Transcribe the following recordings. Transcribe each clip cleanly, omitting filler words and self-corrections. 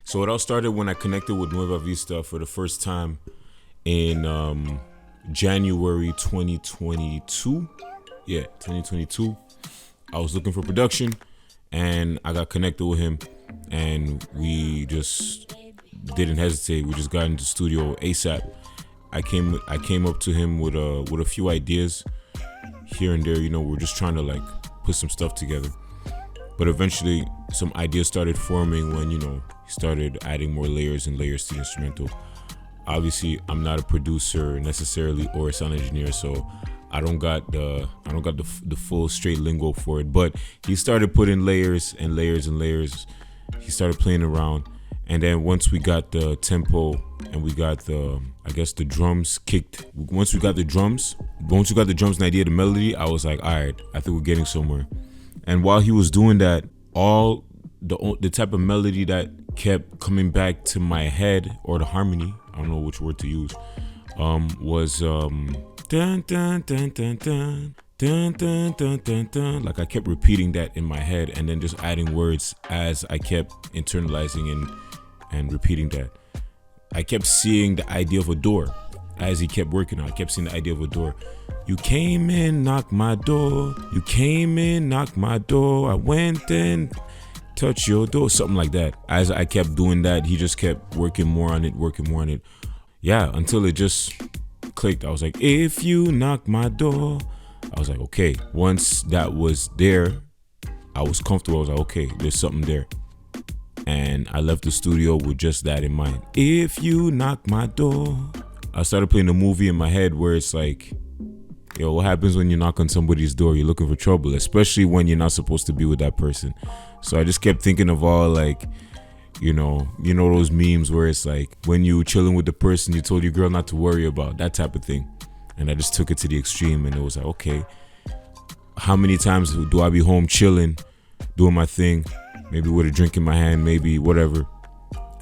So it all started when I connected with Nueva Vista for the first time in January 2022. Yeah, 2022. I was looking for production and I got connected with him and we just didn't hesitate. We just got into the studio ASAP. I came up to him with a few ideas here and there. You know, we're just trying to like put some stuff together. But eventually some ideas started forming when, you know, he started adding more layers and layers to the instrumental. Obviously, I'm not a producer necessarily or a sound engineer, so I don't got the full straight lingo for it. But he started putting layers and layers and layers. He started playing around, and then once we got the tempo and we got the drums kicked. Once we got the drums and the idea, the melody, I was like, all right, I think we're getting somewhere. And while he was doing that, all the type of melody that kept coming back to my head, or the harmony, I don't know which word to use, was dun dun dun dun dun dun dun dun dun dun. Like I kept repeating that in my head and then just adding words as I kept internalizing and repeating that. I kept seeing the idea of a door as he kept working on. I kept seeing the idea of a door. You came in, knocked my door. You came in, knocked my door. I went and touched your door. Something like that. As I kept doing that, he just kept working more on it. Yeah, until it just clicked. I was like, if you knock my door. I was like, okay. Once that was there, I was comfortable. I was like, okay, there's something there. And I left the studio with just that in mind. If you knock my door. I started playing a movie in my head where it's like, yo, what happens when you knock on somebody's door? You're looking for trouble, especially when you're not supposed to be with that person. So I just kept thinking of all like, you know those memes where it's like when you chilling with the person you told your girl not to worry about, that type of thing. And I just took it to the extreme, and it was like, okay, how many times do I be home chilling, doing my thing, maybe with a drink in my hand, maybe whatever,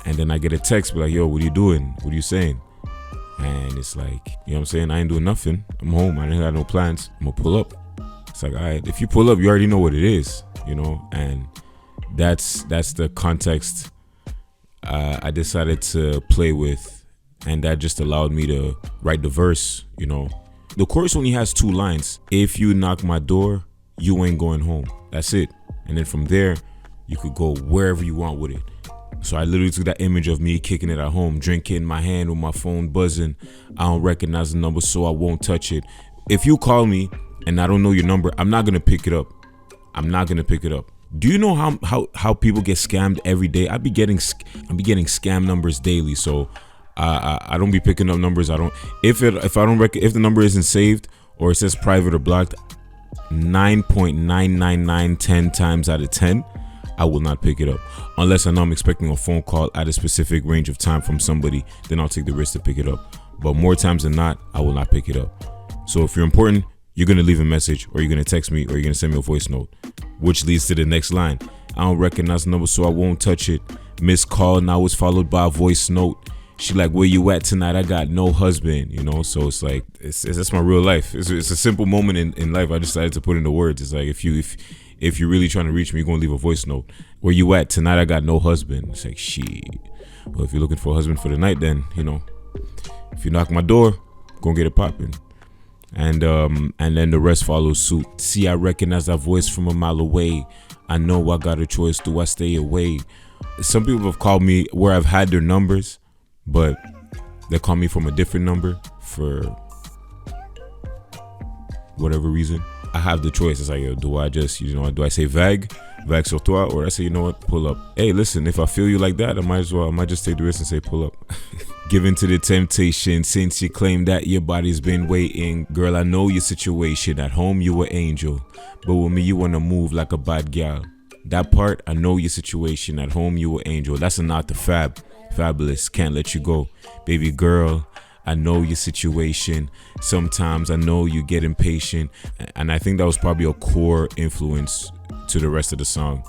and then I get a text be like, yo, what are you doing? What are you saying? And it's like, you know what I'm saying? I ain't doing nothing. I'm home. I ain't got no plans. I'm gonna pull up. It's like, all right, if you pull up, you already know what it is, you know? And that's the context I decided to play with. And that just allowed me to write the verse, you know? The chorus only has 2 lines. If you knock my door, you ain't going home. That's it. And then from there, you could go wherever you want with it. So I literally took that image of me kicking it at home, drink in my hand with my phone buzzing. I don't recognize the number, so I won't touch it. If you call me and I don't know your number, I'm not gonna pick it up. Do you know how people get scammed every day? I be getting scam numbers daily. So I don't be picking up numbers. If the number isn't saved or it says private or blocked, 9.999 10 times out of 10. I will not pick it up unless I know I'm expecting a phone call at a specific range of time from somebody. Then I'll take the risk to pick it up. But more times than not, I will not pick it up. So if you're important, you're going to leave a message, or you're going to text me, or you're going to send me a voice note, which leads to the next line. I don't recognize the number, so I won't touch it. Missed call now is followed by a voice note. She like, where you at tonight? I got no husband, you know? So it's like, that's my real life. It's a simple moment in life. I decided to put into words. It's like, if you're really trying to reach me, you're going to leave a voice note. Where you at? Tonight I got no husband. It's like, shit. Well, if you're looking for a husband for the night, then, you know, if you knock my door, go and get it popping. And then the rest follows suit. See, I recognize that voice from a mile away. I know I got a choice. Do I stay away? Some people have called me where I've had their numbers, but they call me from a different number for whatever reason. I have the choice. It's like, yo, do I say vague sur toi, or I say, you know what, pull up. Hey, listen, if I feel you like that, I might just take the risk and say pull up. Give in to the temptation since you claim that your body's been waiting. Girl, I know your situation. At home, you an angel, but with me, you wanna move like a bad gyal. That part, I know your situation. At home, you an angel. That's a nod to Fabulous. Can't let you go, baby girl. I know your situation. Sometimes I know you get impatient. And I think that was probably a core influence to the rest of the song.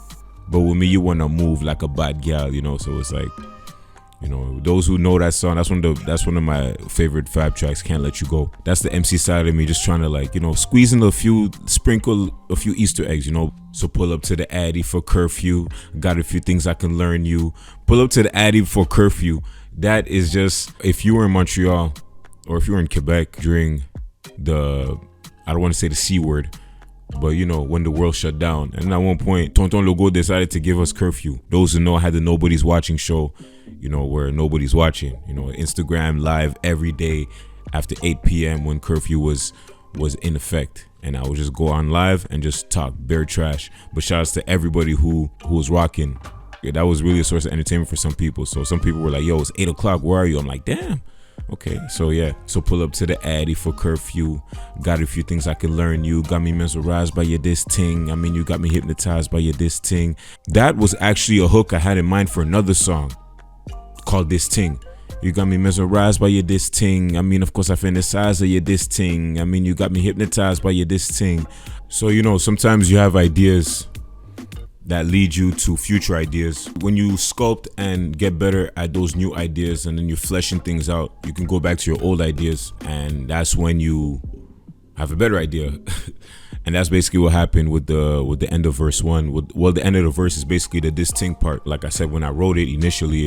But with me, you want to move like a bad gal, you know? So it's like, You know, those who know that song, that's one of my favorite Fab tracks, Can't Let You Go. That's the MC side of me, just trying to, like, you know, sprinkle a few Easter eggs, you know. So pull up to the Addy for curfew. Got a few things I can learn you. Pull up to the Addy for curfew. That is just, if you were in Montreal or if you were in Quebec during the, I don't want to say the C word, but you know, when the world shut down. And at one point, Tonton Logo decided to give us curfew. Those who know, I had the Nobody's Watching show, you know, where nobody's watching, you know, Instagram live every day after 8 p.m. when curfew was in effect. And I would just go on live and just talk bare trash. But shout outs to everybody who was rocking. Yeah, that was really a source of entertainment for some people. So some people were like, yo, it's 8 o'clock, where are you? I'm like, damn. Okay, so yeah, so pull up to the Addy for curfew. Got a few things I can learn you. Got me mesmerized by your this ting. I mean, you got me hypnotized by your this ting. That was actually a hook I had in mind for another song called This Ting. You got me mesmerized by your this ting. I mean, of course, I fantasize of your this ting. I mean, you got me hypnotized by your this ting. So, you know, sometimes you have ideas that lead you to future ideas. When you sculpt and get better at those new ideas and then you're fleshing things out, you can go back to your old ideas, and that's when you have a better idea. And that's basically what happened with the end of verse 1. Well, the end of the verse is basically the distinct part. Like I said, when I wrote it initially,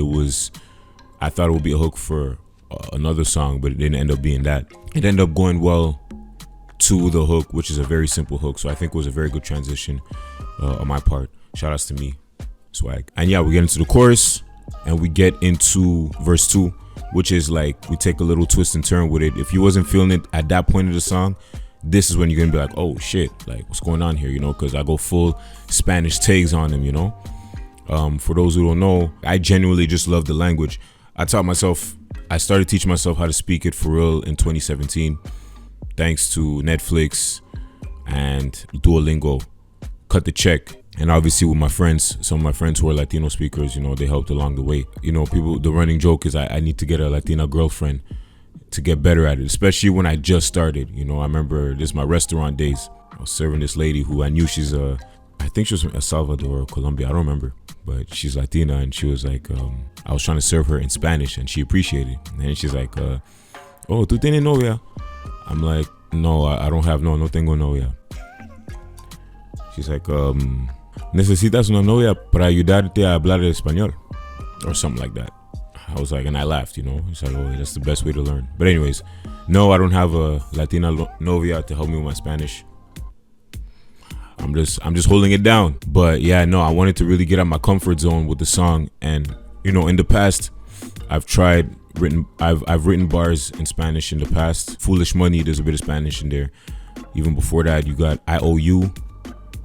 I thought it would be a hook for another song, but it didn't end up being that. It ended up going well to the hook, which is a very simple hook. So I think it was a very good transition on my part. Shout outs to me, swag. And yeah, we get into the chorus and we get into verse 2, which is like, we take a little twist and turn with it. If you wasn't feeling it at that point of the song, this is when you're gonna be like, oh shit, like what's going on here, you know, because I go full Spanish tags on them, you know. For those who don't know, I genuinely just love the language. I started teaching myself how to speak it for real in 2017, thanks to Netflix and Duolingo. Cut the check. And obviously with my friends, some of my friends who are Latino speakers, you know, they helped along the way. You know, the running joke is I need to get a Latina girlfriend to get better at it, especially when I just started. You know, I remember this is my restaurant days. I was serving this lady who I knew I think she was from El Salvador or Colombia, I don't remember. But she's Latina, and she was like, I was trying to serve her in Spanish and she appreciated it. And then she's like, oh, ¿tú tienes novia? I'm like, no, I don't have, no tengo novia. She's like, necesitas una novia para ayudarte a hablar español, or something like that. I was like, and I laughed, you know. It's like, oh, that's the best way to learn. But anyways, no, I don't have a Latina novia to help me with my Spanish. I'm just holding it down. But yeah, no, I wanted to really get out my comfort zone with the song. And you know, in the past, I've written bars in Spanish in the past. Foolish Money, there's a bit of Spanish in there. Even before that, you got I Owe You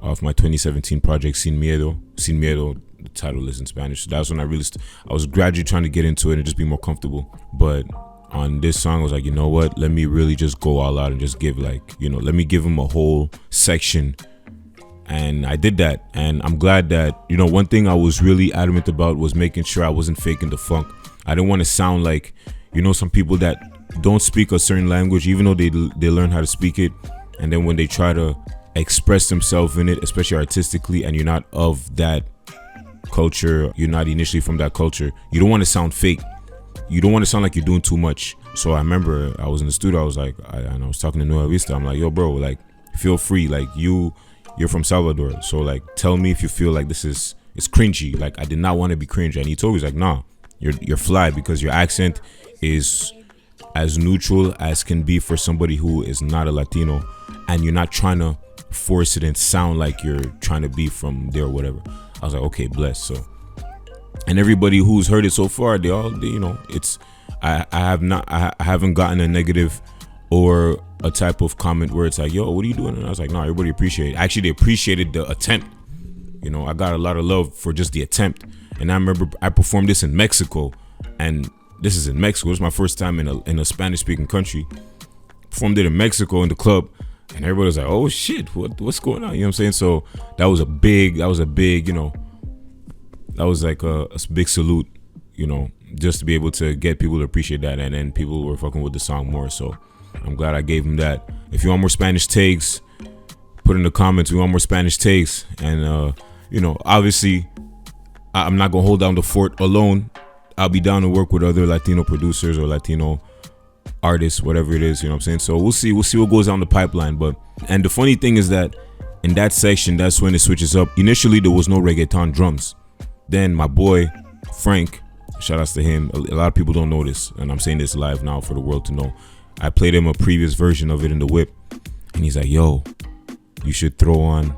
off my 2017 project Sin Miedo. Sin Miedo, the title is in Spanish. So that was when I was gradually trying to get into it and just be more comfortable. But on this song, I was like, you know what? Let me really just go all out and just give, like, you know, let me give him a whole section. And I did that. And I'm glad that, you know, one thing I was really adamant about was making sure I wasn't faking the funk. I didn't want to sound like, you know, some people that don't speak a certain language, even though they learn how to speak it. And then when they try to express themselves in it, especially artistically, and you're not of that culture, you're not initially from that culture, you don't want to sound fake. You don't want to sound like you're doing too much. So I remember I was in the studio, I was like, I was talking to Nueva Vista, I'm like, yo bro, like, feel free, like you're from Salvador, so like tell me if you feel like it's cringy. Like, I did not want to be cringe. And he told me, he's like, nah, you're fly, because your accent is as neutral as can be for somebody who is not a Latino, and you're not trying to force it and sound like you're trying to be from there or whatever. I was like, okay, bless. So, and everybody who's heard it so far, they you know, it's I haven't gotten a negative or a type of comment where it's like, yo, what are you doing? And I was like, no, everybody appreciated it. Actually, they appreciated the attempt. You know, I got a lot of love for just the attempt. And I remember I performed this in Mexico, and this is in Mexico. It was my first time in a Spanish speaking country. Performed it in Mexico in the club, and everybody was like, oh shit, what's going on? You know what I'm saying? So that was a big, you know, that was like a big salute, you know, just to be able to get people to appreciate that. And then people were fucking with the song more. So I'm glad I gave him that. If you want more Spanish takes, put in the comments, we want more Spanish takes. And, you know, obviously, I'm not going to hold down the fort alone. I'll be down to work with other Latino producers or Latino artists, whatever it is, you know what I'm saying? So we'll see what goes down the pipeline. And the funny thing is that in that section, that's when it switches up. Initially, there was no reggaeton drums. Then my boy Frank, shout outs to him. A lot of people don't know this, and I'm saying this live now for the world to know. I played him a previous version of it in the whip, and he's like, yo, you should throw on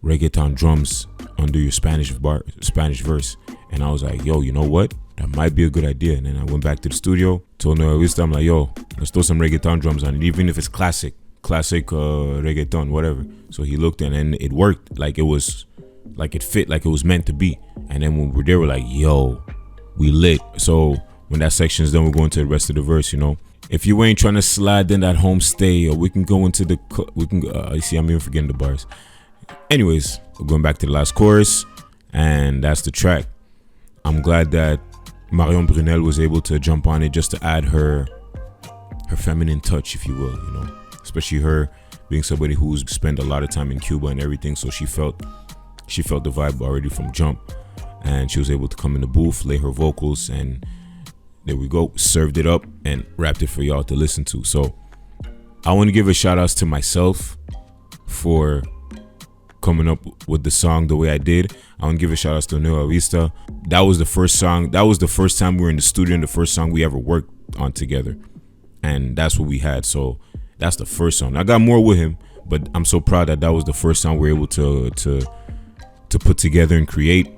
reggaeton drums under your Spanish verse. And I was like, yo, you know what? That might be a good idea. And then I went back to the studio, told Nueva Vista, I'm like, yo, let's throw some reggaeton drums on it, even if it's classic reggaeton, whatever. So he looked and it worked. Like it fit, like it was meant to be. And then when we were there, we're like, yo, we lit. So when that section is done, we're going to the rest of the verse, you know. If you ain't trying to slide in that homestay, or we can go into the, you see, I'm even forgetting the bars. Anyways, we're going back to the last chorus, and that's the track. I'm glad that Marion Brunel was able to jump on it just to add her feminine touch, if you will, you know, especially her being somebody who's spent a lot of time in Cuba and everything. So she felt the vibe already from jump, and she was able to come in the booth, lay her vocals, and there we go, served it up and wrapped it for y'all to listen to. So I want to give a shout outs to myself for coming up with the song the way I did. I want to give a shout outs to Nueva Vista. That was the first song. That was the first time we were in the studio and the first song we ever worked on together. And that's what we had. So that's the first song. I got more with him, but I'm so proud that was the first song we were able to put together and create.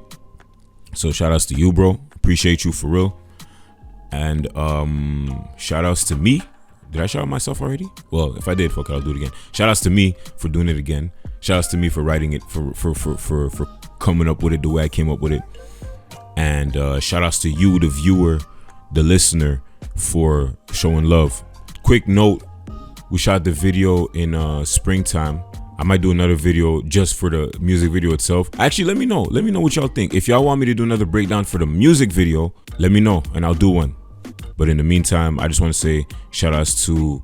So shout outs to you, bro. Appreciate you for real. And shout outs to me. Did I shout out myself already? Well, if I did, fuck it, I'll do it again. Shout outs to me for doing it again. Shout outs to me for writing it, for coming up with it the way I came up with it. And shout outs to you, the viewer, the listener, for showing love. Quick note, we shot the video in springtime. I might do another video just for the music video itself. Actually, let me know what y'all think. If y'all want me to do another breakdown for the music video, let me know and I'll do one. But in the meantime, I just want to say shout outs to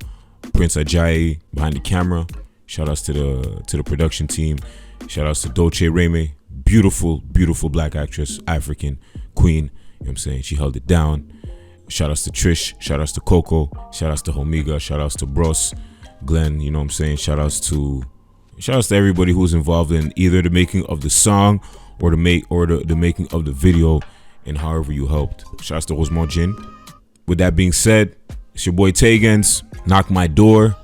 Prince Ajayi behind the camera. Shout outs to the production team. Shout outs to Dolce Reme, beautiful black actress, African queen. You know what I'm saying? She held it down. Shout outs to Trish. Shout outs to Coco. Shout outs to Homiga. Shout outs to Bros, Glenn. You know what I'm saying? Shout outs to everybody who's involved in either the making of the song or the making of the video, and however you helped. Shout outs to Rosemont Gin. With that being said, it's your boy Taigenz, Knock My Door.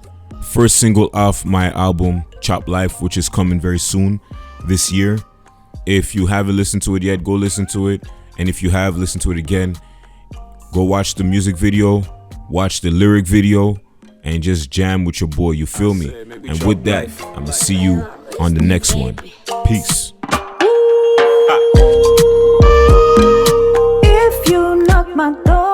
First single off my album, Chop Life, which is coming very soon this year. If you haven't listened to it yet, go listen to it. And if you have, listen to it again. Go watch the music video, watch the lyric video, and just jam with your boy, you feel me? And with that, I'm going to see you on the next one. Peace. If you knock my door,